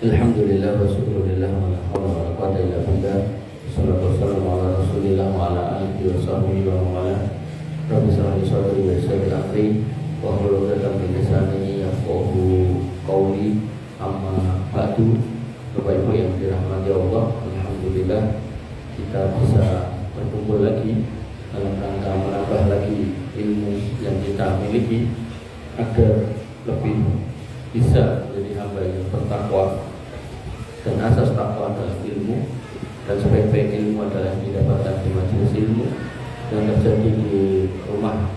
Alhamdulillah wa syukurillah wa la hawla wa la quwwata illa billah. Wassalatu wassalamu ala Rasulillah wa ala alihi wa sahbihi wa man wala. Rabbi shrah li sadri wa yassir li amri wa hlul 'uqdatam min lisani yafqahu qawli. Amma ba'du. Bapak Ibu yang dirahmati Allah, alhamdulillah kita bisa berkumpul lagi dalam rangka menambah lagi ilmu yang kita miliki agar lebih bisa menjadi hamba yang bertakwa. Dan asas takwa adalah ilmu, dan sebaik-baik ilmu adalah didapatkan di majelis ilmu yang terjadi di rumah,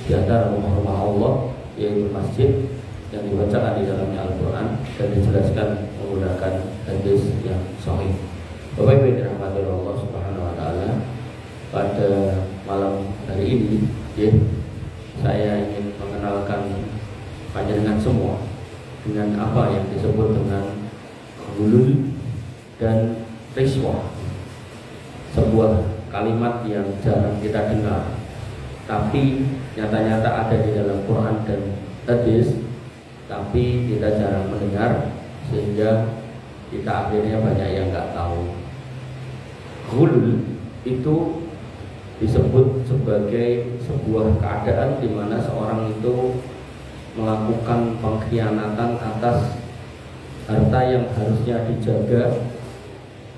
di antara rumah-rumah Allah, yaitu masjid yang dibacakan di dalamnya Al-Quran dan dijelaskan menggunakan hadis yang sahih. Bapak Ibu yang dirahmati Allah Subhanahu wa Ta'ala, pada malam hari ini saya ingin mengenalkan panjenengan semua dengan apa yang disebut dengan ghulul dan riswah. Sebuah kalimat yang jarang kita dengar, tapi nyata-nyata ada di dalam Quran dan hadis, tapi kita jarang mendengar sehingga kita akhirnya banyak yang nggak tahu. Ghulul itu disebut sebagai sebuah keadaan di mana seorang itu melakukan pengkhianatan atas harta yang harusnya dijaga,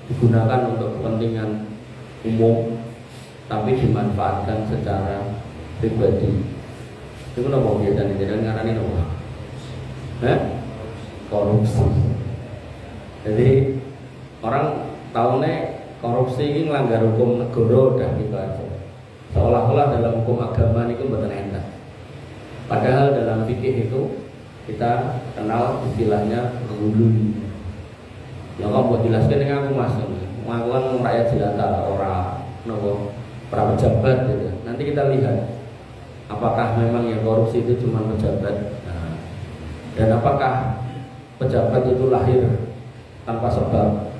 digunakan untuk kepentingan umum, tapi dimanfaatkan secara pribadi. Itu kenapa biasanya tidak ngarani apa? Korupsi. Jadi orang tahunya korupsi ini melanggar hukum negara, udah gitu aja. Seolah-olah dalam hukum agama itu betul enak. Padahal dalam fikih itu kita kenal istilahnya ghulul. Ya kok buat jelaskan dengan aku mas, aku kan rakyat jelata, orang nopo para pejabat gitu. Nanti kita lihat apakah memang yang korupsi itu cuma pejabat, dan apakah pejabat itu lahir tanpa sebab.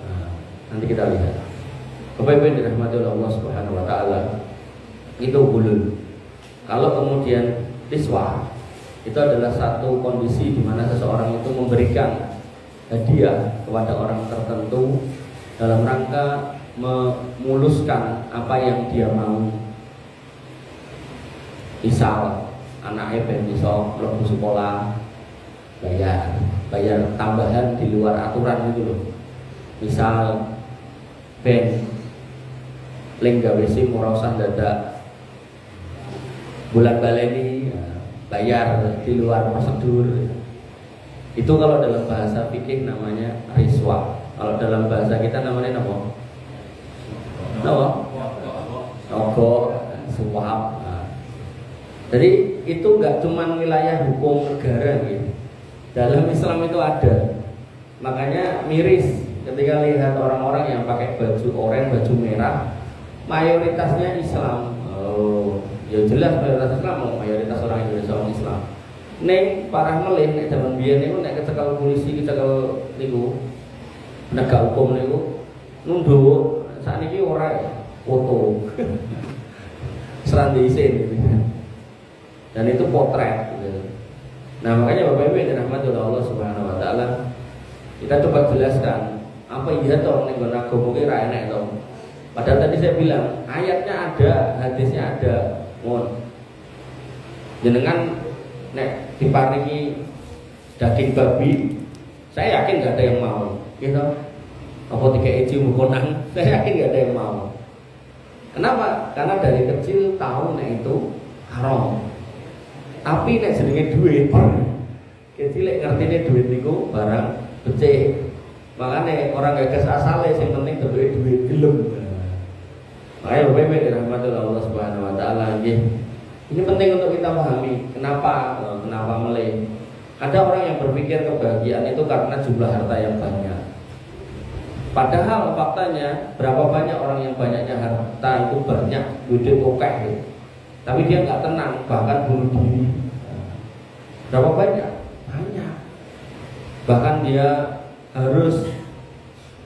Nanti kita lihat. Bapak Ibu yang dirahmati Allah Subhanahu wa Ta'ala, itu ghulul. Kalau kemudian riswah, itu adalah satu kondisi di mana seseorang itu memberikan hadiah kepada orang tertentu dalam rangka memuluskan apa yang dia mau. Misal anaknya ben iso mlebu sekolah, bayar tambahan di luar aturan gitu loh. Misal ben ling gawe SIM ora usah dadak bulan baleni, bayar di luar prosedur. Itu kalau dalam bahasa fikih namanya riswah. Kalau dalam bahasa kita namanya apa? Nogok, suap. Jadi itu nggak cuma wilayah hukum negara gitu. Dalam Islam itu ada. Makanya miris ketika lihat orang-orang yang pakai baju oranye, baju merah, mayoritasnya Islam. Ya jelas mayoritas Islam, mayoritas orang Indonesia orang Islam. Neng parah melih nek zaman biyen niku nek kecekel polisi, kecekel niku penegak hukum niku nunduk. Sakniki ora foto. Serandi isin gitu. Dan itu potret gitu. Nah, makanya Bapak Ibu yang dirahmati oleh Allah Subhanahu wa Ta'ala, kita coba jelaskan apa iya toh ning agama ki ra enek toh. Padahal tadi saya bilang ayatnya ada, hadisnya ada. Mohon jenengan nek diparingi daging babi, saya yakin nggak ada yang mau, gitu. Apa tiga iji mukonan, saya yakin nggak ada yang mau. Kenapa? Karena dari kecil tahu nek itu haram. Tapi nek jenenge duit, kecil nek ngertine duit niku barang becik. Makanya orang gagas asale sing penting duit gelem. Makanya Bapak Ibu dirahmati Allah Subhanahu wa Ta'ala, ini penting untuk kita pahami. Kenapa meleh? Ada orang yang berpikir kebahagiaan itu karena jumlah harta yang banyak. Padahal faktanya berapa banyak orang yang banyaknya harta itu banyak, duit kokek gitu. Tapi dia nggak tenang, bahkan bunuh diri. Berapa banyak? Banyak. Bahkan dia harus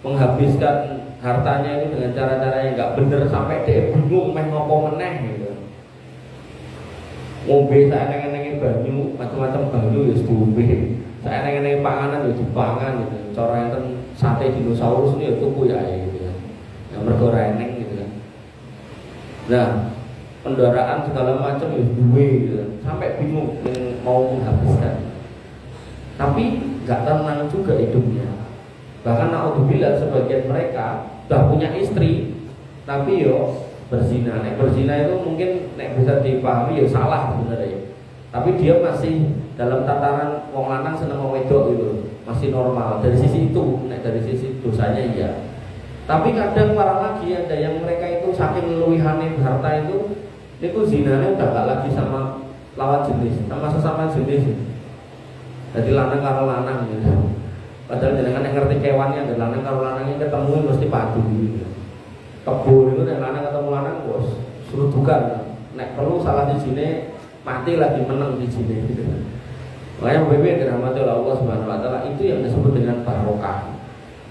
menghabiskan hartanya itu dengan cara-cara yang nggak bener sampai dia bingung main ngopo meneh gitu. Ngombe saeneng-enenge banyu, macam-macam banyu ya diombe. Saya neng panganan yo dipangan gitu. Cara enten sate dinosaurus ini ya tuku ya gitu kan. Yang mergo reneng gitu kan. Nah, kendaraan segala macam ya duwe gitu kan. Sampai bingung mau menghabiskan. Tapi nggak tenang juga hidupnya. Bahkan naudzubillah sebagian mereka sudah punya istri, tapi yo berzina. Nek berzina itu mungkin nek bisa dipahami ya salah sebenarnya. Tapi dia masih dalam tataran wong lanang seneng wong wedok gitu, masih normal dari sisi itu. Nek dari sisi dosanya iya. Tapi kadang parah lagi ada yang mereka itu saking leluhane harta itu zinanya udah gak lagi sama lawan jenis, sama sesama jenis. Jadi lanang karo lanang gitu. Padahal jenengan yang ngerti kewannya, dan lanang karo lanangnya ketemu mesti padu gitu. Kebun itu yang lanang ketemu lanang bos suruh bukan. Nek perlu salah di sini mati lagi menang di sini gitu. Makanya BB dirahmati oleh Allah Subhanahu wa taala itu yang disebut dengan barokah.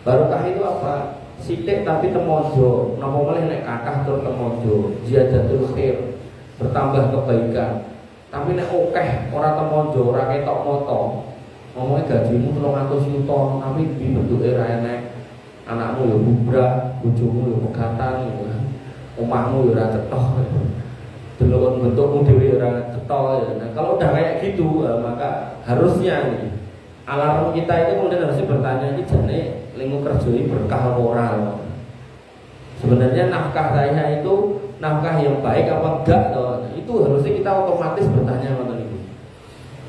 Barokah itu apa? Sithik tapi temojo. Napa meneh nek kathah tur temojo, ziyadatul khair, bertambah kebaikan. Tapi nek akeh ora temojo, ora ketok moto. Ngomongnya gajimu 300 juta, tapi di bentuke ra enek. Anakmu ya bubrah, bojomu ya pegatan gitu. Omahmu ya ora cetoh. Delok bentukmu dhewe ora cetoh ya. Nah, kalau udah kayak gitu, maka harusnya nih alarm kita itu kemudian harus bertanya, ini jane lingkup kerja ini berkah moral. Sebenarnya nafkah saya itu nafkah yang baik apa enggak toh? Itu harusnya kita otomatis bertanya ngoten niku.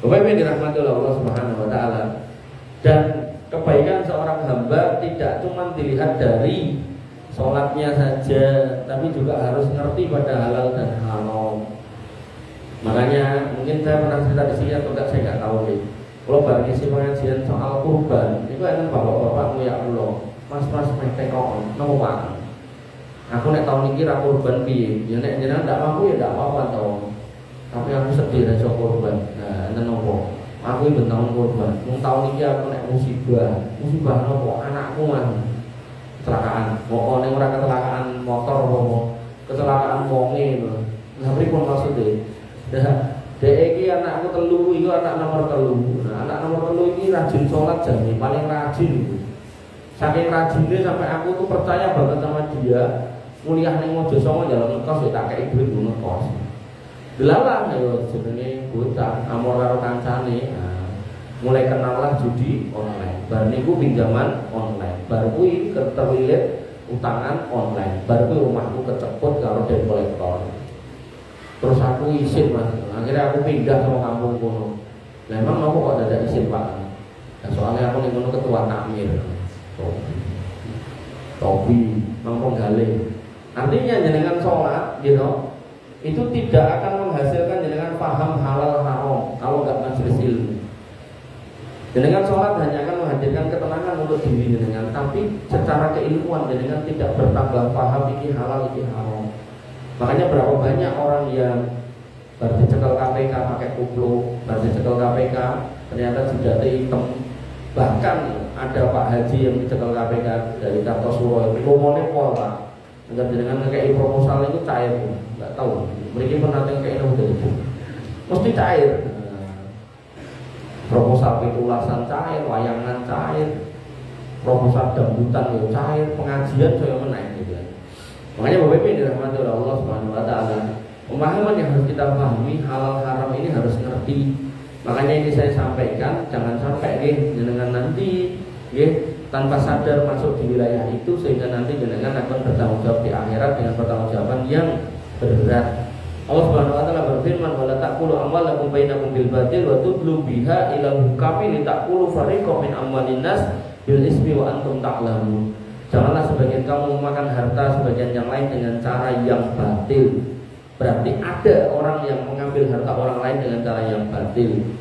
Bapak Ibu dirahmati oleh Allah Subhanahu wa taala. Dan kebaikan seorang hamba tidak cuma dilihat dari sholatnya saja, tapi juga harus ngerti pada halal dan haram. Makanya mungkin saya pernah cerita di sini atau enggak saya nggak tahu nih. Kalau bagi isi pengajian soal kurban, itu enak bapak-bapak ya Allah, mas-mas metek kok, nopo pak. Aku nek tahun ini ra kurban piye? Ya nek jenengan ndak mampu ya ndak apa-apa toh. Tapi aku sedih ra kurban. Nah, enten nopo? Aku ben tahun kurban. Mung tahun iki aku nek musibah nopo? Anakku man kecelakaan. Pokoknya ora kecelakaan motor apa kecelakaan wonge lho. Lah pripun maksude? Dek iki anakku telu, iku anak nomor telu. Nah, anak nomor telu ini rajin sholat jane, paling rajin. Saking rajinnya sampai aku tuh percaya banget sama dia. Kuliah ning Mojosongo jalan ngekos ya tak kei duit ngekos. Delalah yo jenenge bocah amor karo kancane. Nah, mulai kenal lah judi online. Bar niku pinjaman online. Bar kuwi terlilit utangan online. Bar kuwi rumahku keceput karo debt collector. Terus aku isin mas, akhirnya aku pindah sama kampung kono. Nah emang mau kok ada isin pak? Nah, soalnya aku nih kono ketua takmir, topi, mangkong gale. Artinya jenengan sholat, gitu, itu tidak akan menghasilkan jenengan paham halal haram kalau nggak majelis ilmu. Jenengan sholat hanya akan menghadirkan ketenangan untuk diri jenengan, tapi secara keilmuan jenengan tidak bertambah paham ini halal ini haram. Makanya berapa banyak orang yang baru dicekel KPK pakai kuplo, baru dicekel KPK ternyata senjata hitam. Bahkan ada Pak Haji yang dicekel KPK dari Kartosuro, ngomongnya pol pak. Agar dengan kayak proposal itu cair, nggak tahu. Mereka pernah kayak itu mesti cair. Proposal petulasan cair, wayangan cair, proposal dangdutan ya cair, pengajian saya menaik gitu. Makanya Bapak Ibu dirahmati oleh Allah Subhanahu wa taala, pemahaman yang harus kita pahami halal haram ini harus ngerti. Makanya ini saya sampaikan, jangan sampai jenengan nanti tanpa sadar masuk di wilayah itu sehingga nanti jenengan akan bertanggung jawab di akhirat dengan pertanggungjawaban yang berat. Allah Subhanahu wa taala berfirman, "Wala taqulu amwalakum bainakum bil batil wa tudlu biha ila hukami li taqulu fariqam min amwalin nas bil ismi wa antum ta'lamun." Janganlah sebagian kamu memakan harta sebagian yang lain dengan cara yang batil. Berarti ada orang yang mengambil harta orang lain dengan cara yang batil.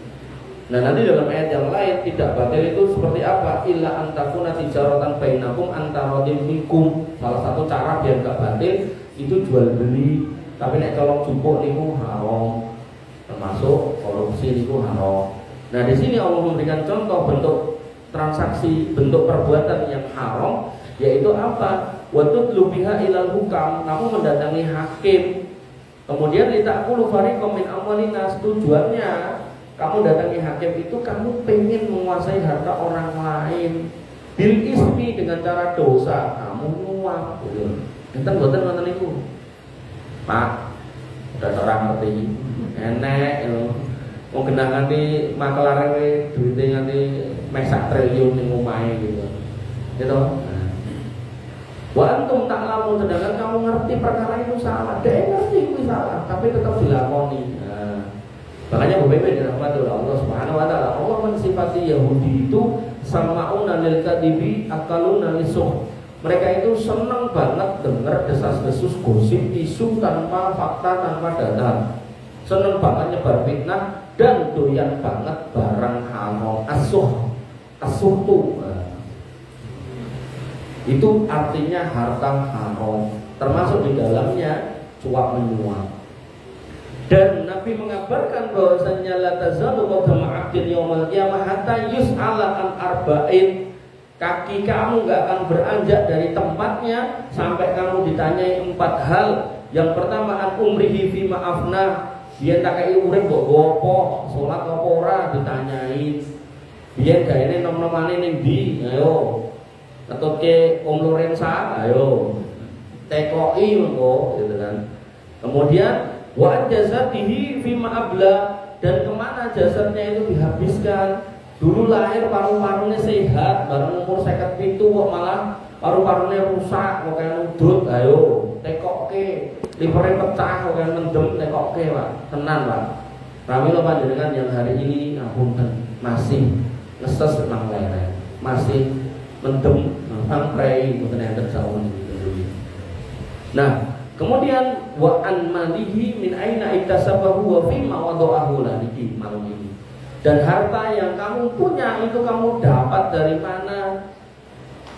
Nah nanti dalam ayat yang lain tidak batil itu seperti apa? Illa antakuna tijaratan bainakum antarodim minkum. Salah satu cara biar gak batil itu jual beli. Tapi nek colok jupuk niku haram. Termasuk korupsi niku haram. Nah di sini Allah memberikan contoh bentuk transaksi, bentuk perbuatan yang haram. Yaitu apa? Watut lubiha ilal hukam. Kamu mendatangi hakim. Kemudian litakulu fariqam min amwalinas. Tujuannya kamu datangi hakim itu kamu pengen menguasai harta orang lain bil ismi dengan cara dosa, kamu nyuap gitu. Enten boten ngoten niku. Pak, udah orang ngerti enek wong genah nganti makelare duwite nganti mesak triliun ning omahe gitu. Gitu. Wa antum ta'lamun, sedangkan kamu ngerti perkara itu salah. Dia ngerti itu salah, tapi tetap dilakoni. Makanya berbeda dirahmati oleh Allah Subhanahu wa taala. Allah mensifati Yahudi itu sama'una lil kadibi akaluna lisuh. Mereka itu senang banget dengar desas-desus gosip, isu tanpa fakta, tanpa data. Senang banget nyebar fitnah dan doyan banget barang haram. Asuh tuh. Itu artinya harta haram, termasuk di dalamnya suap menyuap. Dan Nabi mengabarkan bahwasanya la tazalu qadama 'abdin yaumil qiyamah hatta yus'ala an arba'in. Kaki kamu gak akan beranjak dari tempatnya sampai kamu ditanyai 4 hal. Yang pertama an umrihi fi ma'afna. Biyen tak kei urip kok gopo, salat apa ora ditanyai. Biyen gaene nom-nomane ning ndi? Ayo. Ketutke Om Lorenza, ayo. Tekoki mengko gitu kan. Kemudian wa jasadihi fi ma'abla, dan kemana jasadnya itu dihabiskan. Dulu lahir paru-parunya sehat, baru umur 57 kok malah paru-parunya rusak, kok kayak nudut. Ayo tekokke, livernya pecah kok kayak mendem, tekokke Pak, tenan Pak. Pramila panjenengan yang hari ini ngapunten masih ngeses nang lereng, masih mendem nang prei mboten enten saun iki. Nah, kemudian wa an malihi min aina iktasabahu wa fi ma wada'ahu lagi malam ini. Dan harta yang kamu punya itu kamu dapat dari mana?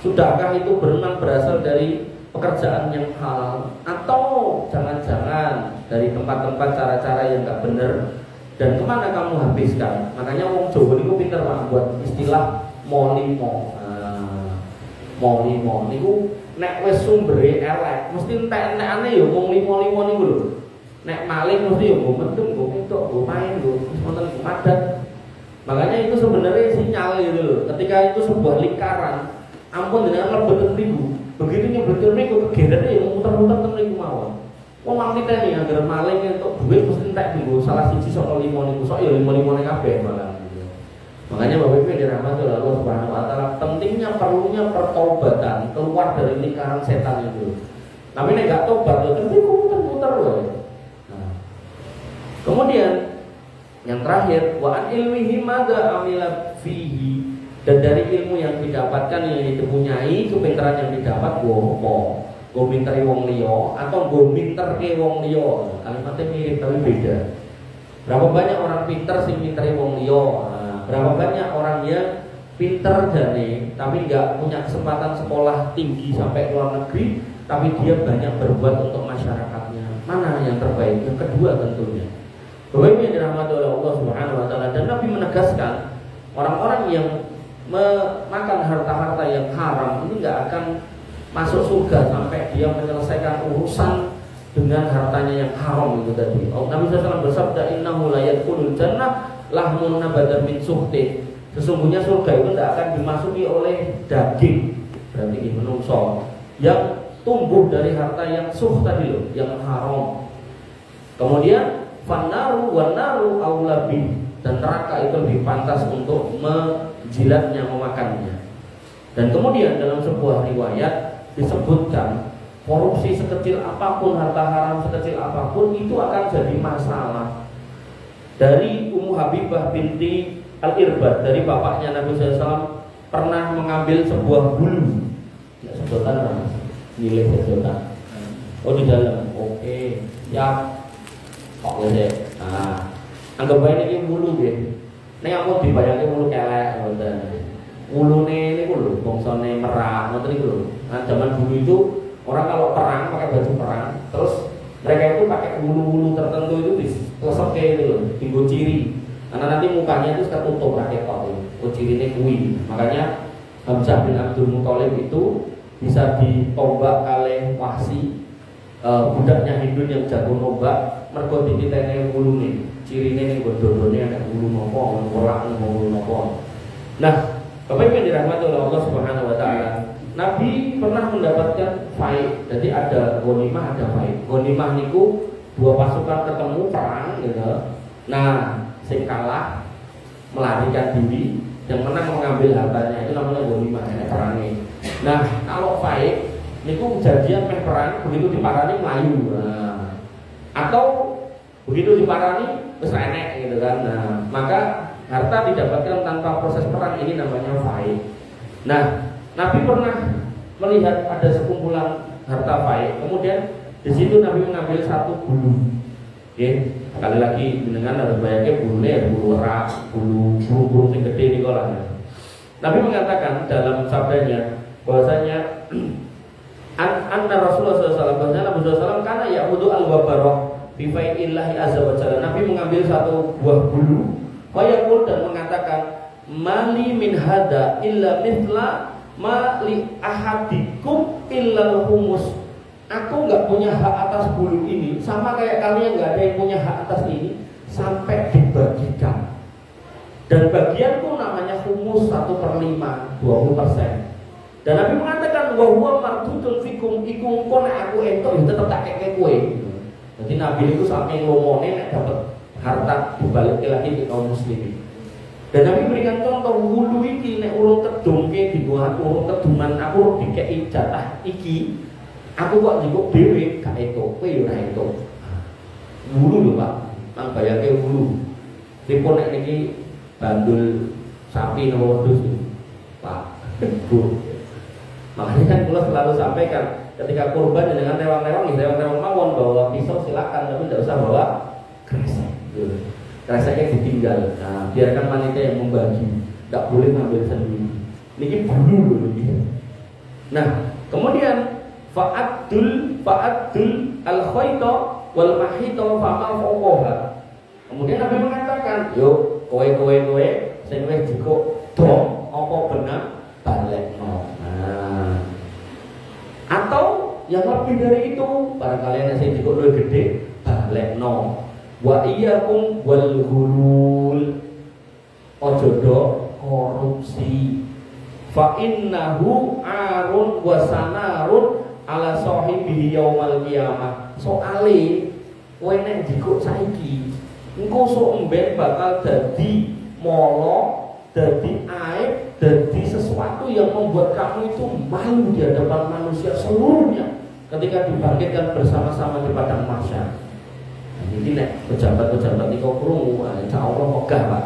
Sudahkah itu benar berasal dari pekerjaan yang halal, atau jangan-jangan dari tempat-tempat cara-cara yang enggak benar? Dan kemana kamu habiskan? Makanya wong Jawa niku pinter Pak buat istilah molimo. Molimo niku nek wis sumbere elek, mesti entek-entekane ya mung limo-limo niku lho. Nek maling mesti ya nggo mendem, nggo entuk, nggo main, nggo wonten kumadat. Makanya itu sebenarnya sinyal gitu loh. Ketika itu sebuah lingkaran, ampun dengan lebet mriku. Begitu nyebut mriku kegendane ya muter-muter teng mriku mawon. Wong maksudnya nih agar maling entuk duit mesti entek nggo salah siji saka limo niku, sok ya limo-limone kabeh malah. Makanya Bapak Ibu dirahmati oleh Allah Subhanahu wa taala, pentingnya perlunya pertobatan, keluar dari lingkaran setan itu. Tapi nek gak tobat ya tapi muter-muter loh. Nah. Kemudian yang terakhir wa an ilmihi madza amila fihi, dan dari ilmu yang didapatkan yang dipunyai, kepintaran yang didapat go apa? Go minteri wong liya atau go minterke wong liya. Kalimatnya mirip tapi beda. Berapa banyak orang pinter sing minteri wong liya? Berapa banyak orang yang pinter jane tapi nggak punya kesempatan sekolah tinggi sampai luar negeri, tapi dia banyak berbuat untuk masyarakatnya. Mana yang terbaik? Yang kedua tentunya. Bapak Ibu yang dirahmati oleh Allah Subhanahu wa taala, dan Nabi menegaskan orang-orang yang memakan harta-harta yang haram ini nggak akan masuk surga sampai dia menyelesaikan urusan dengan hartanya yang haram itu tadi. Nabi SAW bersabda, innahu la yadkhulul jannah lahmun nabatan min suhti. Sesungguhnya surga itu tidak akan dimasuki oleh daging, berarti ini menungso yang tumbuh dari harta yang suh tadi loh, yang haram. Kemudian fannaru wan naru aulabi, dan neraka itu lebih pantas untuk menjilatnya, memakannya. Dan kemudian dalam sebuah riwayat disebutkan korupsi sekecil apapun, harta haram sekecil apapun itu akan jadi masalah. Dari Ummu Habibah binti Al-Irbad, dari bapaknya Nabi SAW, pernah mengambil sebuah bulu. Ya, sedotan mas, nilai sedotan. Oh di dalam, oke, ya, kok gede. Nah, anggap aja ini bulu gitu. Ini aku dibayangin bulu kelek, bulu ini bulu, bongsone merah, nanti dulu. Nah, zaman dulu itu orang kalau perang pakai baju perang, terus mereka itu pakai bulu-bulu tertentu itu diselesep kayak itu loh, tinggal ciri. Karena nanti mukanya itu tertutup rakyat kok itu, cirinya kui. Makanya Hamzah bin Abdul Muthalib itu bisa ditombak oleh Wahsi, budaknya Hindun yang jago nombak. mergo dititene wulune. Cirine ning godhone ada wulu napa, ora wulu napa. Nah, Bapak Ibu yang dirahmati oleh Allah Subhanahu wa taala, Nabi pernah mendapatkan fight. Jadi ada ghanimah, ada fight. Ghanimah niku dua pasukan ketemu perang gitu. Nah, sing kalah melarikan diri, yang menang mengambil hartanya, itu namanya ghanimah, perangnya. Nah, kalau fight niku kejadian meh perang, begitu diparani melayu. Nah, atau begitu diparani wis enek gitu kan. Nah, maka harta didapatkan tanpa proses perang, ini namanya fight. Nah, Nabi pernah melihat ada sekumpulan harta fight. Kemudian di situ Nabi mengambil satu bulu. Oke, sekali lagi dengan harus bayangnya bulunya ya bulu erak, bulu yang gede ini kolanya. Nabi mengatakan dalam sabdanya bahwasanya anna Rasulullah SAW, bahwasanya Nabi SAW karena ya'budu al-wabaroh bi fai'illahi azza wa jalla. Nabi mengambil satu buah bulu, fayaqul, dan mengatakan mali min hada illa mithla ma li ahadikum illal humus. Aku nggak punya hak atas bulu ini, sama kayak kalian nggak ada yang punya hak atas ini sampai dibagikan. Dan bagianku namanya humus 1/5, 20%. Dan Nabi mengatakan wa huwa mardudun fikum, ikum kon aku entuk ya tetep tak keke kowe. Jadi Nabi itu saking lomone nek dapat harta dibalik lagi di kaum muslimin. Dan Nabi berikan contoh wulu iki nek urung kedungke dibuat urung keduman aku dikeki jatah iki. Aku kok njupuk dhewe gak etuk, kowe yo ora etuk. Wulu lho Pak, nang bayake wulu. Pripun nek niki bandul sapi nopo wedhus Pak. Bu. Makanya kan kula selalu sampaikan ketika kurban dengan rewang-rewang mawon bawa pisau silakan, tapi tidak usah bawa kresek. Kreseknya ditinggal. Nah, biarkan wanita yang membagi, tidak boleh ngambil sendiri. Niki bulu lho niki. Nah, kemudian fa'addul al-khayta wal mahita fama fawqaha. Kemudian Nabi mengatakan, "Yuk, kowe sing wis jiko dong apa benar balekno." Nah, atau yang lebih dari itu, barangkali yang sing jiko luwih gede balekno. Wa iyyakum wal ghulul. Ojo do korupsi. Fa innahu arun wa sanarun ala sahibihi yaumal qiyamah. Soale kowe nek jikuk saiki engko sok emben bakal dadi molo, dadi aib, dadi sesuatu yang membuat kamu itu malu di hadapan manusia seluruhnya ketika dibangkitkan bersama-sama di padang mahsyar. Ini nek pejabat-pejabat niku krungu, insyaallah megah Pak.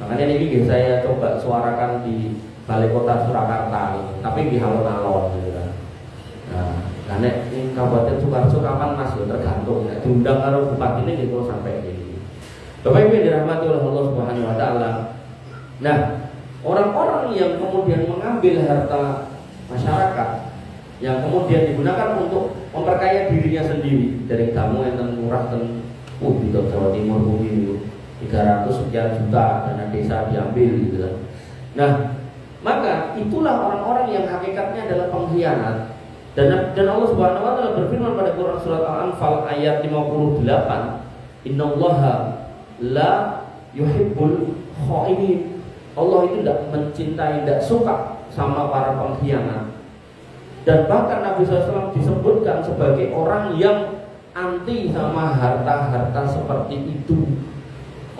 Makanya ini saya coba suarakan di Balai Kota Surakarta, tapi di alun-alun gitu kan. Nah, nek ning Kabupaten Sukoharjo kapan Mas ya tergantung. Nek diundang karo bupati ini gitu sampai ini. Bapak Ibu yang dirahmati oleh Allah Subhanahu wa taala. Nah, orang-orang yang kemudian mengambil harta masyarakat yang kemudian digunakan untuk memperkaya dirinya sendiri, dari tamu yang murah ten di Jawa Timur bumi 300 sekian juta dana desa diambil gitu kan. Nah, maka itulah orang-orang yang hakikatnya adalah pengkhianat. Dan Allah Subhanahu wa taala berfirman pada Quran surat Al-Anfal ayat 58, "Innallaha la yuhibbul kha'inin." Allah itu tidak mencintai, tidak suka sama para pengkhianat. Dan bahkan Nabi SAW disebutkan sebagai orang yang anti sama harta-harta seperti itu.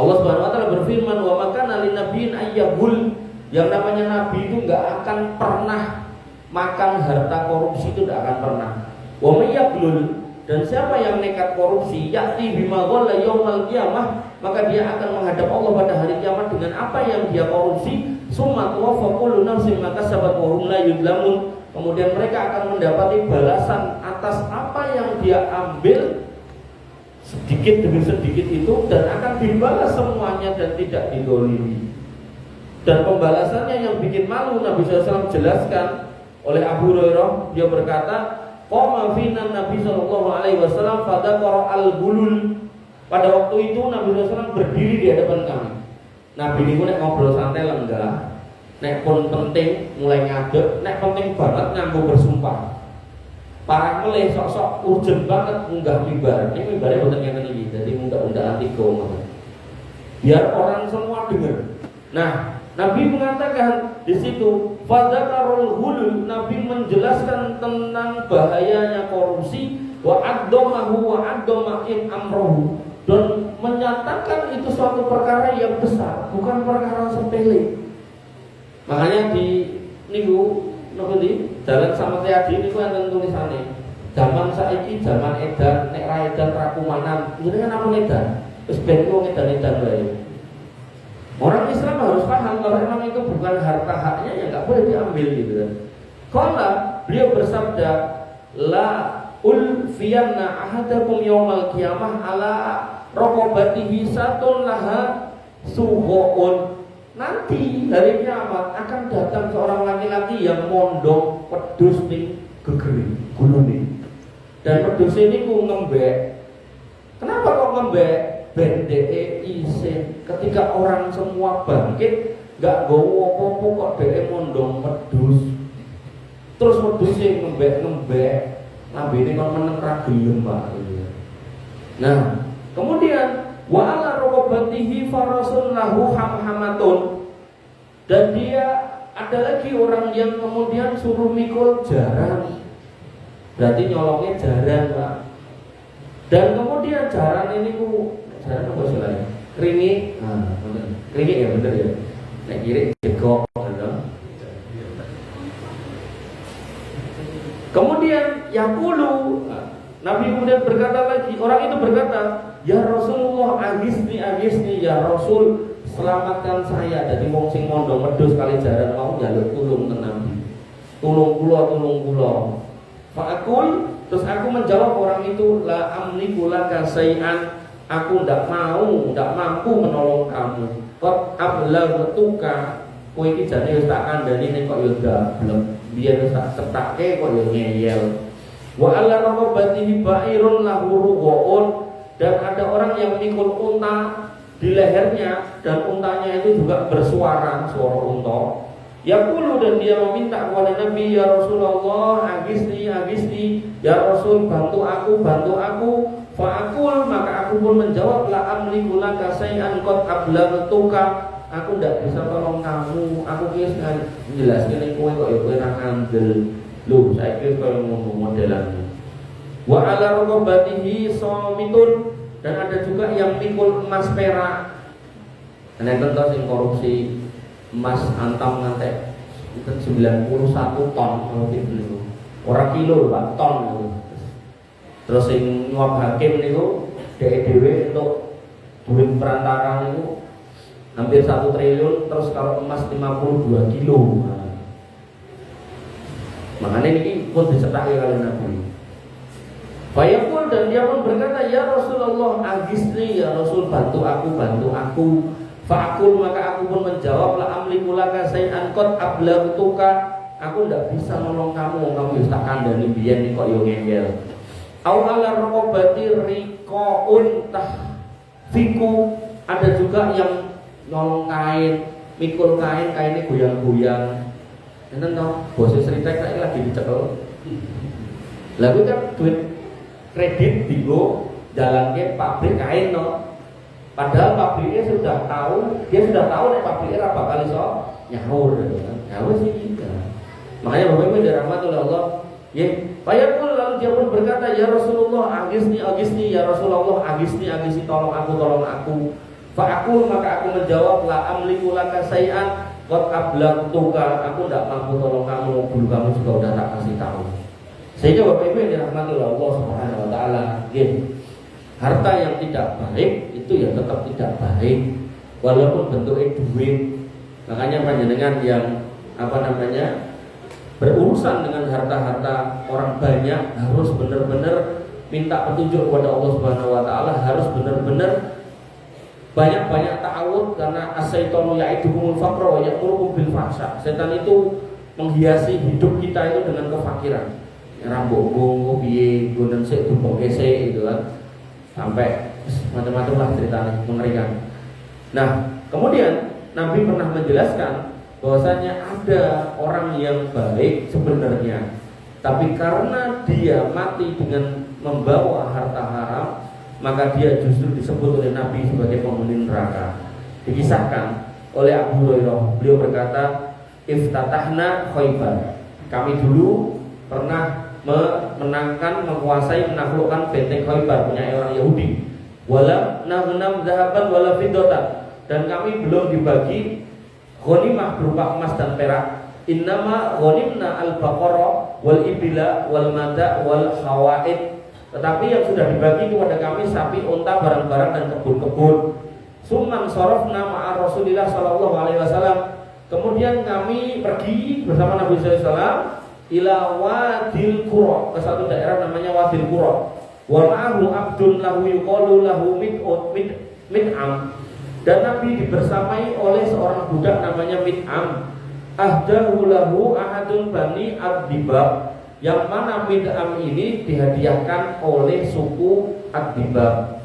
Allah Subhanahu wa taala berfirman, "Wa makana linabiyyin ayyahul." Yang namanya nabi itu enggak akan pernah makan harta korupsi, itu tidak akan pernah. Wa may yaglul, dan siapa yang nekat korupsi, ya'ti bima ghalla yaumal qiyamah, maka dia akan menghadap Allah pada hari kiamat dengan apa yang dia korupsi. Summa tuwaffa kullu nafsin ma kasabat wa hum la yuzlamun. Kemudian mereka akan mendapati balasan atas apa yang dia ambil sedikit demi sedikit itu, dan akan dibalas semuanya dan tidak didolimi. Dan pembalasannya yang bikin malu, Nabi SAW jelaskan oleh Abu Hurairah, dia berkata, qama fina Nabi SAW fadzakara al-bulul. Pada waktu itu Nabi SAW berdiri di hadapan kami. Nabi ini nek ngobrol santai lenggah, nek pun penting mulai ngadeg, nek penting banget nganggo bersumpah. parah meleh sok-sok urgent banget munggah mimbar. Ini mimbarnya boten ngeten iki. Dadi munggah-munggah antigo ngoten. Biar orang semua dengar. Nah, Nabi mengatakan di situ fadzakarul hulul, Nabi menjelaskan tentang bahayanya korupsi wa addomahu wa addoma'in amrohu, dan menyatakan itu suatu perkara yang besar, bukan perkara sepele. Makanya di niku di Jalan Sameteadi niku enten tulisane zaman saiki zaman edan, nek ra edan ra kumanan, jenengan apa edan? Wis ben wong edan-edan wae. Orang Islam harus paham kalau memang itu bukan harta haknya, ya nggak boleh diambil gitu kan. Qala, beliau bersabda, la ulfiyanna ahadakum yaumal qiyamah ala raqabatihi satun laha suhoun. Nanti hari kiamat akan datang seorang laki-laki yang mondong pedus ning gegeri gulune. Dan pedus ini ku ngembek. Kenapa kok ngembek? Bendeke isin. Ketika orang semua bangkit, gak gowo apa-apa kok dhek mondong pedus. Terus pedusnya ngembek-ngembek, lambene kon meneng ra gelem, Pak. Nah, kemudian wa ala raqabatihi farasun lahu hamhamatun. Dan dia ada lagi orang yang kemudian suruh mikul jaran. Berarti nyolongnya jaran, Pak. Dan kemudian jaran ini jaran apa istilahnya? Keringi. Nah, keringi ya bener ya. Nek kiri jegok gitu. Kemudian yaqulu, Nabi kemudian berkata lagi, orang itu berkata, "Ya Rasulullah, agisni ya Rasul, selamatkan saya dari wong sing mondong wedhus kali jaran mau njaluk tulung nang Nabi. Tulung kula. Fa'akul, terus aku menjawab orang itu, la amliku laka syai'an, aku ndak mampu menolong kamu. Qad ablagtuka, kowe iki jane wis tak kandhani ning kok yo dablek. Biar wis tak cetake kok yo ngeyel. Wa ala raqabatihi ba'irun lahu rughun, dan ada orang yang mikul unta di lehernya, dan untanya itu juga bersuara, suara unta. Yaqulu, dan dia meminta kepada Nabi, ya Rasulullah, agisni, ya Rasul, bantu aku. Fa'akul, maka aku pun menjawab, la amliku laka syai'an qad ablagtuka, aku ndak bisa tolong kamu, aku ki jelaske ning kowe kok ya kowe ra ngandel. Lho, saiki koyo ngono modelannya. Wa ala raqabatihi samitun, dan ada juga yang mikul emas perak. Nek contoh sing korupsi emas antam ngantek 91 ton kalau gitu. Orang kilo Pak, ton gitu. Terus sing nyuap hakim niku dhewe untuk duit perantara niku hampir 1 triliun, terus kalau emas 52 kilo. Nah, makanya ini pun dicetakkan oleh Nabi. Fayaqul, dan dia pun berkata, ya Rasulullah, agisni ya Rasul, bantu aku. Fa'akul, maka aku pun menjawab, la amliku laka syai'an qad ablagtuka, aku ndak bisa nolong kamu bisa tak kandhani biyen kok yo ngengel. Au ala raqabati riqaun tahfiku, ada juga yang nolong kain, mikul kainnya goyang-goyang. Enten to, bose Sritek lagi dicekel. Lah kuwi kan duit kredit digo jalanke pabrik kain to. Padahal pabriknya sudah tahu nek pabriknya ora bakal iso nyaur gitu kan. Ya wis iki. Makanya Bapak Ibu dirahmati oleh Allah, ya, Fayaqul, lalu dia pun berkata, ya Rasulullah, agisni ya Rasulullah, agisni tolong aku. Fa'akul, maka aku menjawab, la amliku laka syai'an qad ablagtuka, aku tidak mampu tolong kamu, dulu kamu juga udah tak kasih tahu. Sehingga Bapak Ibu yang dirahmati oleh Allah Subhanahu wa taala, harta yang tidak baik itu ya tetap tidak baik, walaupun bentuknya duit. Makanya panjenengan yang berurusan dengan harta-harta orang banyak harus benar-benar minta petunjuk kepada Allah Subhanahu wa taala, harus benar-benar banyak-banyak ta'awud, karena as-syaitanu ya'idukumul faqra wa ya'murukum bil fahsya. Setan itu menghiasi hidup kita itu dengan kefakiran. Rambut bongo piye, gonen sik dumpok gesek gitu kan. Sampai macam-macam lah ceritanya, mengerikan. Nah, kemudian Nabi pernah menjelaskan bahwasanya ada orang yang baik sebenarnya, Tapi karena dia mati dengan membawa harta haram, maka dia justru disebut oleh Nabi sebagai penghuni neraka. Dikisahkan oleh Abu Hurairah, beliau berkata, "Iftatahna Khaybar." Kami dulu pernah menangkan, menguasai, menaklukkan benteng Khaybar punya orang Yahudi. Wala naghnam zahaban wala fiddatan, dan kami belum dibagi ghanimah berupa emas dan perak. Innama ghanimna al-baqara wal ibila wal mada wal hawaid. Tetapi yang sudah dibagi kepada kami sapi, unta, barang-barang dan kebun-kebun. Summan sarafna ma'a Rasulillah sallallahu alaihi wasallam. Kemudian kami pergi bersama Nabi sallallahu alaihi wasallam ila Wadil Qura, ke satu daerah namanya Wadil Qura. Wa ma'ahu abdun lahu yuqalu lahu mid'am. Dan Nabi dibersamai oleh seorang budak namanya Mid'am. Ahdahu lahu ahadun bani Ad-Dibab, yang mana Mid'am ini dihadiahkan oleh suku Ad-Dibab.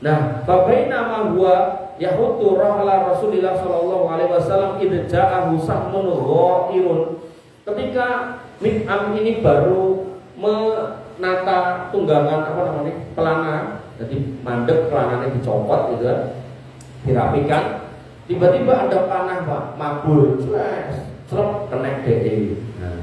Nah, fabainama huwa yahutu rahla Rasulillah sallallahu alaihi wasallam idza ja'ahu sahmun ghairun. Ketika Mid'am ini baru menata tunggangan pelana, jadi mandek pelananya dicopot gitu kan, dirapikan, tiba-tiba ada panah Pak, mabur, cerep kena DE. Nah,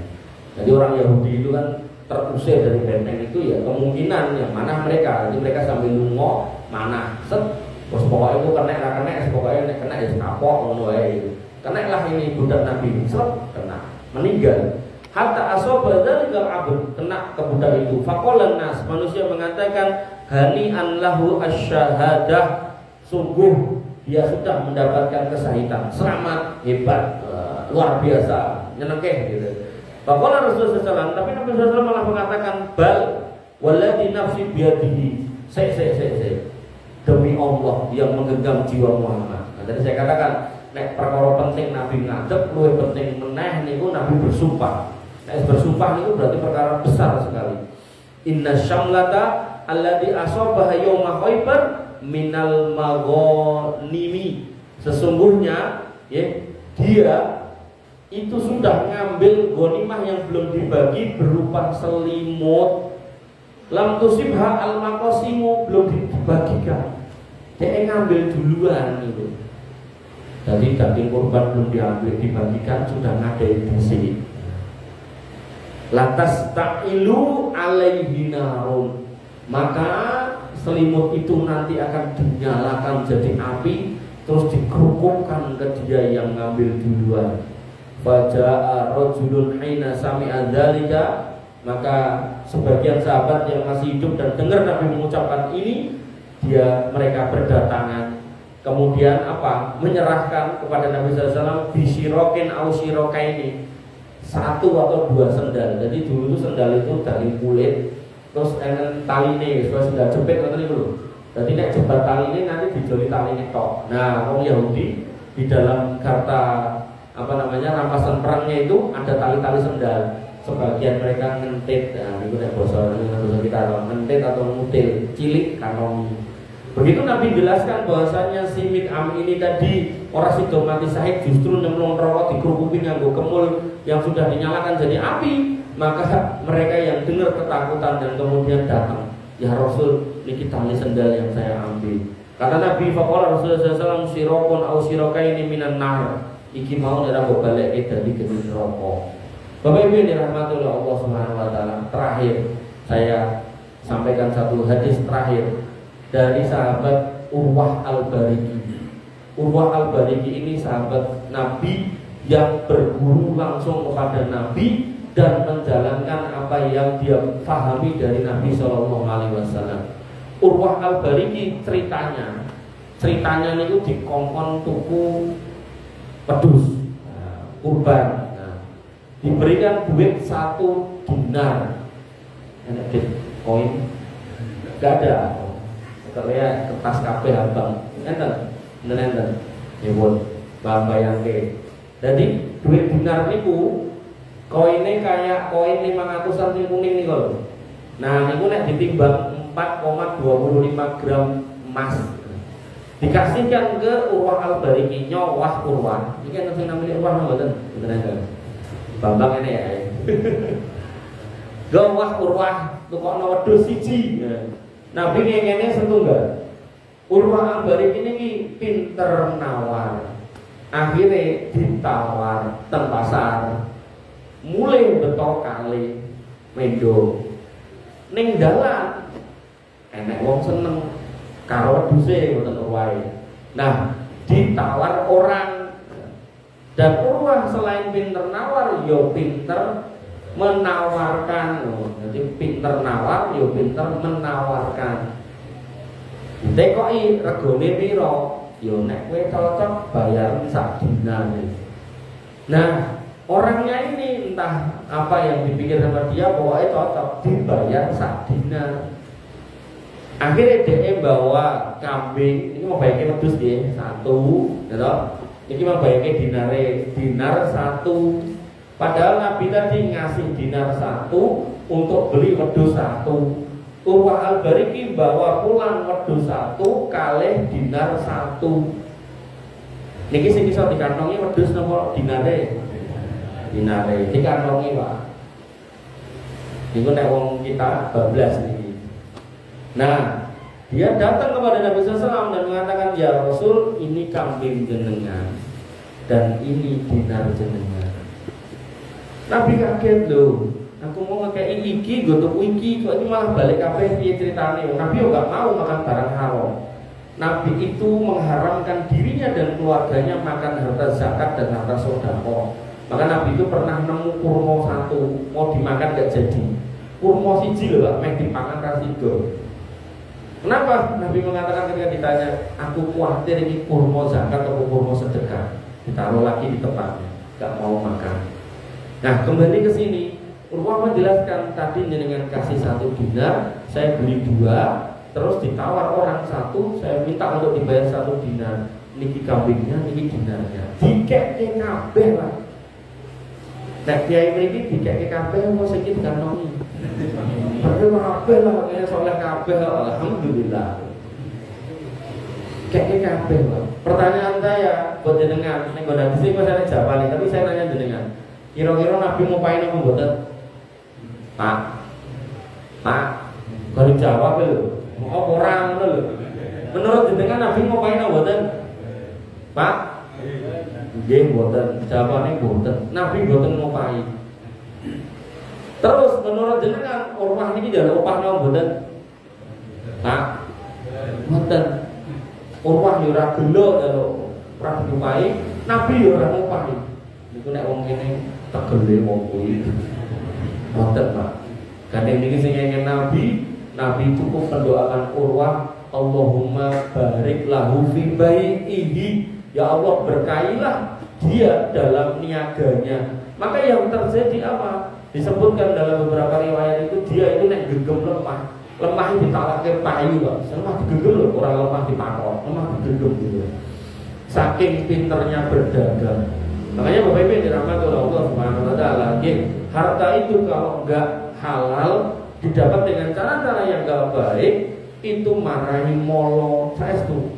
jadi orang Yahudi itu kan terusir dari benteng itu ya kemungkinan yang mana mereka, jadi mereka sambil lungo mana, terus pokoknya itu kena, pokoknya kena ya kapok ngono wae. Kena lah ini budak Nabi, kena, meninggal. Hatta asoba dzalikal abd, kena ke budak itu. Faqalan nas, manusia mengatakan hani'an lahu asyahadah, sungguh dia sudah mendapatkan kesahitan, selamat, hebat, luar biasa, nyenengke gitu. Faqala Rasulullah SAW, tapi Nabi SAW malah mengatakan bal walladzi nafsi biyadihi, demi Allah yang menggenggam jiwa Muhammad. Nah, tadi saya katakan nek perkara penting Nabi ngadep, luwih penting meneh niku Nabi bersumpah. Nek bersumpah niku berarti perkara besar sekali. Inna syamlata alladzi asabaha yauma Khaibar minal maghanimi. Sesungguhnya ya, dia itu sudah ngambil ghanimah yang belum dibagi berupa selimut. Lam tusibha al maqasimu, belum dibagikan. Dia ngambil duluan itu. Jadi daging kurban belum diambil dibagikan, sudah ngadai besi. Lantas ta'ilu alaihi narun, maka selimut itu nanti akan dinyalakan jadi api, terus dikerukupkan ke dia yang ngambil duluan. Faja'a rajulun hina sami'a dzalika, maka sebagian sahabat yang masih hidup dan dengar Nabi mengucapkan ini, mereka berdatangan. Kemudian apa? Menyerahkan kepada Nabi SAW bisirokin au sirokaini, satu atau dua sendal. Jadi dulu itu sendal itu dari kulit, terus tali ini, terus sendal jepit nanti dulu. Jadi nek jebat tali ini nanti dijoli tali ini tok. Nah, orang Yahudi di dalam karta rampasan perangnya itu ada tali-tali sendal. Sebagian mereka ngentit, nah itu nek basa kita ngentit atau ngutil, cilik kanong. Begitu Nabi jelaskan bahwasanya si Mid'am ini tadi orang sido mati syahid, justru nyemplung rokok dikerukupi nganggo kemul yang sudah dinyalakan jadi api, maka mereka yang dengar ketakutan dan kemudian datang, ya Rasul, niki tali sendal yang saya ambil. Kata Nabi, faqala Rasulullah SAW, sirokun au sirokaini minan nar, iki mau ora mbok baleke dadi geni neraka. Bapak Ibu yang dirahmati oleh Allah Subhanahu wa taala, terakhir saya sampaikan satu hadis terakhir dari sahabat Urwah Al-Bariki. Urwah Al-Bariki ini sahabat Nabi yang berguru langsung kepada Nabi dan menjalankan apa yang dia pahami dari Nabi Shallallahu Alaihi Wasallam. Urwah Al-Bariki ceritanya itu dikongkon tuku pedus, kurban. Diberikan duit 1 dinar, koin, gak ada. Terlihat kertas kabeh abang, enten, ya pun, bayang ke. Jadi duit dinar niku, koinnya kayak koin 500an sing kuning nih kalau. Nah niku nek ditimbang 4,25 gram emas, dikasihkan ke Urwah Al-Bariki, nyowah Urwah. Ini kan namanya Urwah, betul? Bambang ini ya. Gawah Urwah tukokno wedhus siji. Nabi ngene setunggal. Urwah Al-Barik ini pinter nawar. Akhirnya ditawar teng pasar. Mulai betok kali mendo. Ning dalan enek wong seneng karo wedhuse ngoten wae. Nah, ditawar orang. Dan Urwah selain pinter nawar, yo pinter menawarkan. Jadi pinter nawar, yo pinter menawarkan. Dekoki regane piro? Yo nek kowe cocok bayar sak dinar. Nah, orangnya ini entah apa yang dipikir sama dia, pokoknya cocok dibayar sak dinar. Akhirnya dia bawa kambing, ini mau bayarnya wedhus dia satu, gitu. Ini mau bayarnya dinar satu. Padahal Nabi tadi ngasih dinar satu untuk beli wedhus satu. Urwah Al-Bariki bawa pulang wedhus satu kalih dinar satu. Niki sing iso dikantongi wedhus napa dinare? Dinare dikantongi, Pak. Niku nek wong kita bablas niki. Nah, dia datang kepada Nabi SAW dan mengatakan, ya Rasul, ini kambing jenengan dan ini dinar jenengan. Nabi kaget loh. Aku mau ngekei iki, gotok iki, kok ini malah balik kabeh piye ceritane? Nabi yo gak mau makan barang haram. Nabi itu mengharamkan dirinya dan keluarganya makan harta zakat dan harta sedekah. Maka Nabi itu pernah nemu kurma satu, mau dimakan gak jadi. Kurma siji lho, mek dipangan ra sido. Kenapa? Nabi mengatakan ketika ditanya, aku khawatir ini kurma zakat atau kurma sedekah. Ditaruh lagi di tempatnya, gak mau makan. Nah, kembali ke sini. Urwah menjelaskan tadi dengan kasih satu dinar, saya beli dua, terus ditawar orang satu, saya minta untuk dibayar satu dinar. Niki kambingnya, niki dinarnya. Dikeke kabeh lah. Nah, kiai mriki dikeke kabeh mau sedikit dikantongi. Tapi kabeh lah, kayaknya soleh kabeh, alhamdulillah. Keke kabeh lah. Pertanyaan saya buat jenengan, nek ngono dhisik kok saya jawab, tapi saya nanya jenengan. Kira-kira Nabi mau pain apa mboten? Pak, kalau jawab lho, mau orang lho. Menurut jenengan Nabi mau pain apa mboten? Pak, nggih mboten. Jawabane mboten. Nabi mboten mau pain. Terus menurut jenengan Urwah niki jare opah napa mboten? Pak, mboten. Urwah yo ora gelo karo ora diupahi, Nabi yo ora ngupahi. Niku nek wong kene tegele wong kuwi. Mboten, Pak. Karena ini sing ingin Nabi cukup mendoakan Urwah, Allahumma barik lahu fi bai'ihi. Ya Allah, berkailah dia dalam niaganya. Maka yang terjadi apa? Disebutkan dalam beberapa riwayat itu dia itu nek gegem lemah. Lemah itu ditalake payu, Pak. Lemah digegem lho, orang lemah dipakok, lemah digegem gitu. Saking pinternya berdagang. Makanya Bapak Ibu dirahmati oleh Allah Subhanahu wa taala, harta itu kalau enggak halal didapat dengan cara-cara yang enggak baik, itu marahi molo saestu.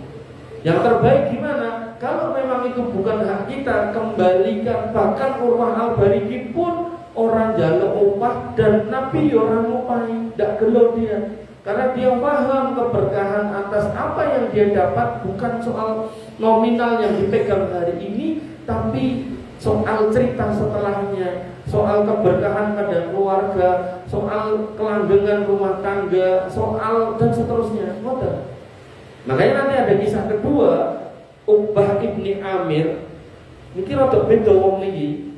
Yang terbaik gimana? Kalau memang itu bukan hak kita, kembalikan. Bahkan Urwah Al-Bariki pun orang jaluk upah dan Nabi orang upahi, enggak gelo dia. Karena dia paham keberkahan atas apa yang dia dapat bukan soal nominal yang dipegang hari ini, tapi soal cerita setelahnya, soal keberkahan pada keluarga, soal kelanggengan rumah tangga, soal dan seterusnya. Makanya nanti ada kisah kedua, Uqbah ibni Amir. Ini rada beda wong niki.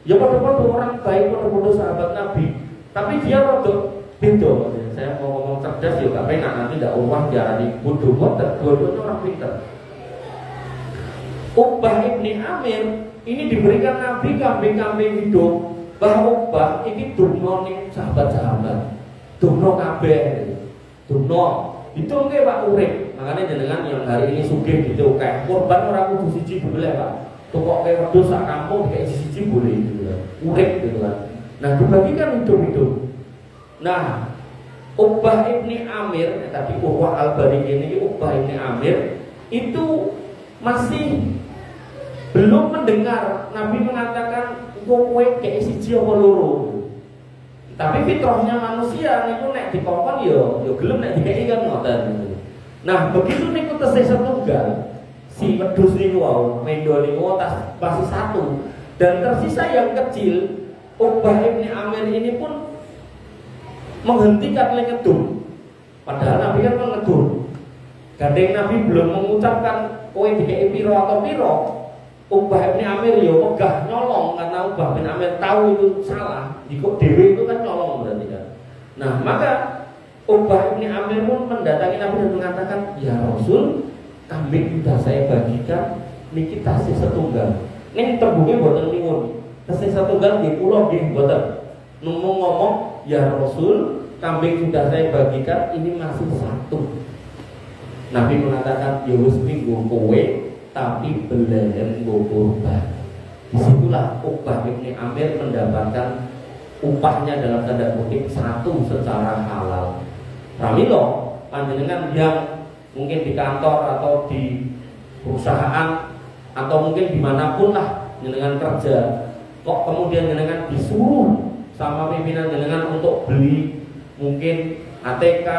Ya padha-padha orang baik, padha-padha sahabat Nabi, tapi dia rada beda. Saya mau ngomong cerdas ya gak penak, nanti ndak Urwah diarani bodoh. Dua-duanya orang pintar. Uqbah ibni Amir ini diberikan Nabi kambing-kambing hidup. Bahwa Uqbah ini dumno ning sahabat-sahabat. Dumno kabeh. Dumno. Itu nggih Pak urip. Makanya jenengan yang hari ini sugih gitu kayak korban orang kudu siji boleh Pak. Tukok kayak wedhus sak kampung kayak siji boleh gitu. Urip gitu kan. Nah, dibagikan hidup-hidup. Nah, Uqbah ibni Amir, tadi Urwah Al-Bariki ini Uqbah ibni Amir itu masih belum mendengar Nabi mengatakan kowe kayak siji apa loro. Tapi fitrahnya manusia niku nek dikongkon yo gelem nek dikeki kan ngoten. Nah, begitu niku tesih setunggal si wedhus niku wau, mendo niku pasti satu dan tersisa yang kecil. Uqbah bin Amir ini pun menghentikan ngedum. Padahal Nabi kan ngedum. Gandeng Nabi belum mengucapkan kowe dikeki piro atau piro. Uqbah bin Amir ya megah nyolong karena Uqbah bin Amir tahu itu salah. Dikok dewe itu kan nyolong berarti kan. Nah, maka Uqbah bin Amir pun mendatangi Nabi dan mengatakan, "Ya Rasul, kambing sudah saya bagikan niki tasih setunggal. Ning tembunge mboten niwun. Tasih setunggal nggih kula nggih mboten." Ngomong, "Ya Rasul, kambing sudah saya bagikan, ini masih satu." Nabi mengatakan, "Ya wis minggu kowe tapi belen nggo kurban." Disitulah Uqbah bin Amir mendapatkan upahnya dalam tanda kutip satu secara halal. Pramila panjenengan yang mungkin di kantor atau di perusahaan atau mungkin dimanapun lah jenengan kerja, kok kemudian jenengan disuruh sama pimpinan jenengan untuk beli mungkin ATK,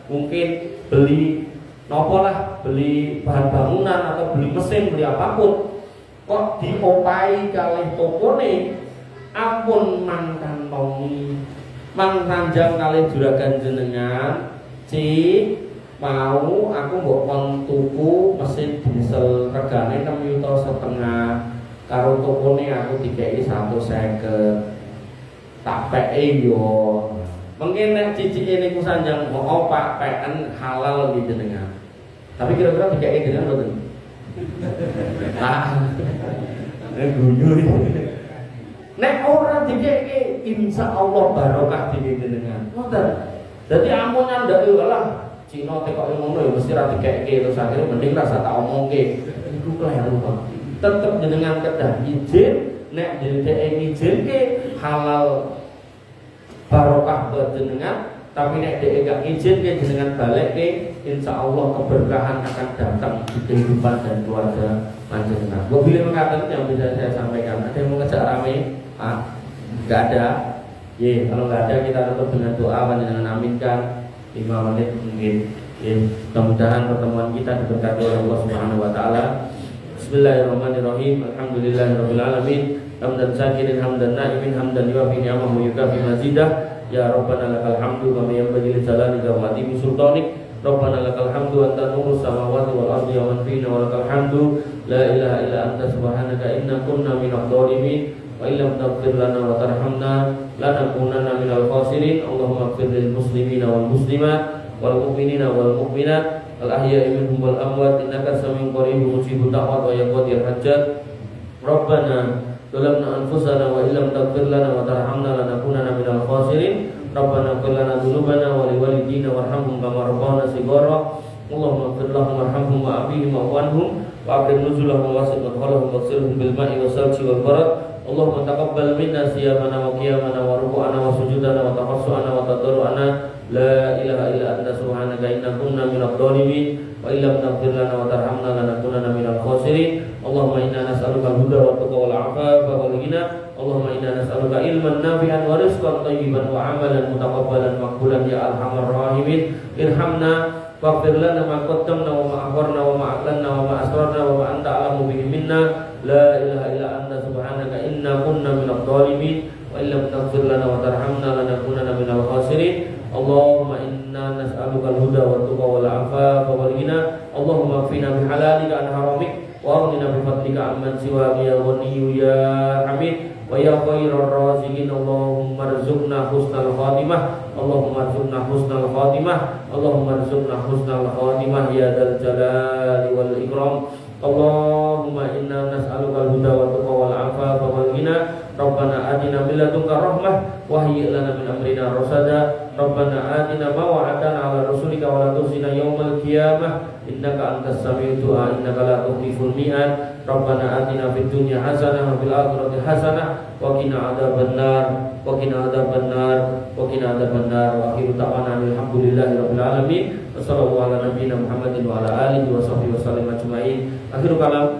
mungkin beli nopo lah, beli bahan bangunan atau beli mesin, beli apapun, kok diopai kalih tokone, ampun mangkantongi, mangranjang kalih juragan jenengan, mau aku mbok kon tuku mesin diesel regane 6,5 juta, karo tokone aku dikeki 150. Tak peke yo. Mungkin nek cicike niku sanjang mau Pak PN halal di jenengan. Tapi kira-kira dikeki jenengan mboten? Ah. Guyu. Nek ora dikeki insyaallah barokah di jenengan. Ngoten. Dadi ampun ndak yo lah Cina tekok ngono ya mesti ra dikeki terus akhirnya mending rasa tak omongke. Iku kleru kok. Tetep jenengan kedah izin nek dhek izinke halal barokah buat jenengan, tapi nek dhek gak izin ke jenengan balik ke insyaallah keberkahan akan datang di kehidupan dan keluarga panjenengan. Bila mengatakan yang bisa saya sampaikan, ada yang mau ngejak rame? Gak ada. Kalau gak ada kita tutup dengan doa panjenengan aminkan 5 menit mungkin. Mudah-mudahan pertemuan kita diberkati oleh Allah Subhanahu wa taala. Bismillahirrahmanirrahim. Alhamdulillahirabbil alamin. Hamdan syakirin hamdan na'imin hamdan yuwafi ni'amahu yukafi mazidah. Ya Rabbana lakal hamdu kama yanbaghi li jalali wajhika sultanik. Rabbana lakal hamdu anta nurus samawati wal ardi wa man fihinna wa lakal hamdu la ilaha illa anta subhanaka inna kunna minadh dhalimin wa illam taghfir lana wa tarhamna lanakunanna minal khasirin. Allahumma ighfir lil muslimina wal muslimat wal mu'minina wal mu'minat al ahya'i minhum wal amwat innaka samiun qaribun mujibud da'wat wa yaqdir hajat. Rabbana zalamna anfusana wa illam taghfir lana wa tarhamna lanakunanna minal khasirin. Rabbana ighfir lana dzunubana wa liwalidina warhamhum kama rabbana shighara. Allahumma ighfir lahum warhamhum wa afihim wa anhum wa akrim nuzulahum wa wasi' madkhalahum waghsilhum bil ma'i was-salji wal barad. Allahumma taqabbal minna siyamana wa qiyamana wa ruku'ana wa sujudana wa taqassu'ana wa tadarru'ana. La ilaha illa anta subhanaka inna kunna minadh dhalimin wa illam taghfir lana wa tarhamna lanakunanna minal khasirin. Allahumma inna nas'aluka al-huda wa taqwa wal 'afafa wal ghina. Allahumma inna nas'aluka ilman nafi'an wa rizqan thayyiban wa 'amalan mutaqabbalan maqbulan ya arhamar rahimin. Irhamna waghfir lana ma qaddamna wa ma akharna wa ma a'lanna wa ma asrarna wa ma anta a'lamu bihi minna. La ilaha illa anta subhanaka inna kunna minadh dhalimin wa illam taghfir lana wa tarhamna lanakunanna minal khasirin. Allahumma inna nas'aluka al-huda wa tuqa wal 'afafa wal ghina. Allahumma qina bi halalika an haramik wa aghnina bi fadlika amman siwaka ya ghaniyyu ya hamid wa ya khairar raziqin. Allahumma arzuqna husnal khatimah. Allahumma arzuqna husnal khatimah. Allahumma arzuqna husnal khatimah ya dzal jalali wal ikram. Allahumma inna nas'aluka al-huda wa tuqa wal 'afafa wal ghina. Rabbana atina min ladunka rahmah wa hayyi' lana min amrina rasada. Rabbana atina ma wa'adtana 'ala rasulika wa la tukhzina yaumal qiyamah innaka antas sami'ud du'a innaka la tukhliful mi'ad. Rabbana atina fid dunya hasanah wa fil akhirati hasanah wa qina adzabannar wa qina adzabannar wa qina adzabannar. Wa akhiru ta'wana alhamdulillahi rabbil alamin. Wassallallahu ala nabiyyina Muhammadin wa ala alihi wa sahbihi wasallam ajma'in. Akhiru kalam